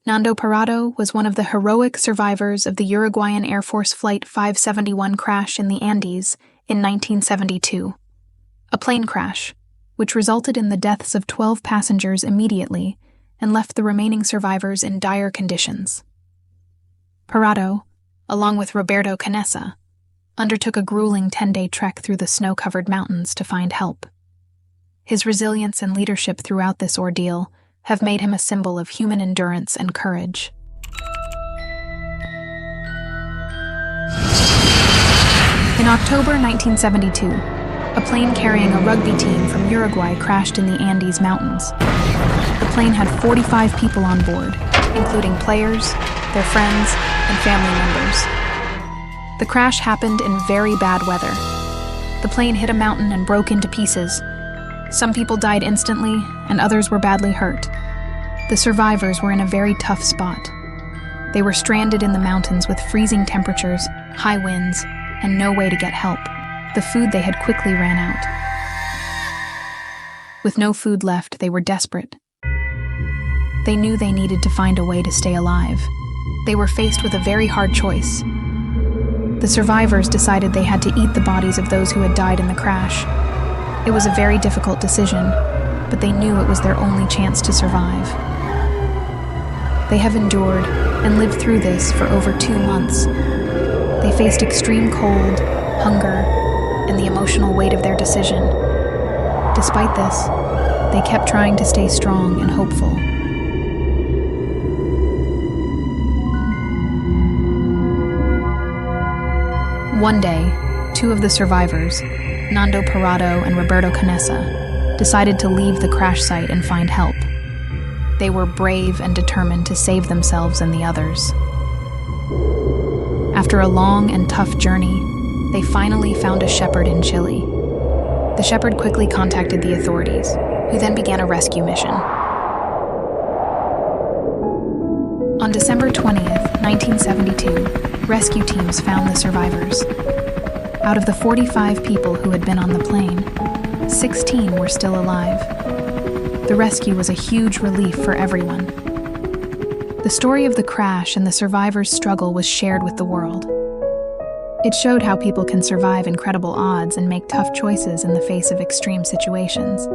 Nando Parrado was one of the heroic survivors of the Uruguayan Air Force Flight 571 crash in the Andes in 1972. A plane crash, which resulted in the deaths of 12 passengers immediately and left the remaining survivors in dire conditions. Parrado, along with Roberto Canessa, undertook a grueling 10-day trek through the snow-covered mountains to find help. His resilience and leadership throughout this ordeal have made him a symbol of human endurance and courage. In October 1972, a plane carrying a rugby team from Uruguay crashed in the Andes Mountains. The plane had 45 people on board, including players, their friends, and family members. The crash happened in very bad weather. The plane hit a mountain and broke into pieces. Some people died instantly, and others were badly hurt. The survivors were in a very tough spot. They were stranded in the mountains with freezing temperatures, high winds, and no way to get help. The food they had quickly ran out. With no food left, they were desperate. They knew they needed to find a way to stay alive. They were faced with a very hard choice. The survivors decided they had to eat the bodies of those who had died in the crash. It was a very difficult decision, but they knew it was their only chance to survive. They have endured and lived through this for over 2 months. They faced extreme cold, hunger, and the emotional weight of their decision. Despite this, they kept trying to stay strong and hopeful. One day, 2 of the survivors, Nando Parrado and Roberto Canessa, decided to leave the crash site and find help. They were brave and determined to save themselves and the others. After a long and tough journey, they finally found a shepherd in Chile. The shepherd quickly contacted the authorities, who then began a rescue mission. On December 20th, 1972, rescue teams found the survivors. Out of the 45 people who had been on the plane, 16 were still alive. The rescue was a huge relief for everyone. The story of the crash and the survivors' struggle was shared with the world. It showed how people can survive incredible odds and make tough choices in the face of extreme situations.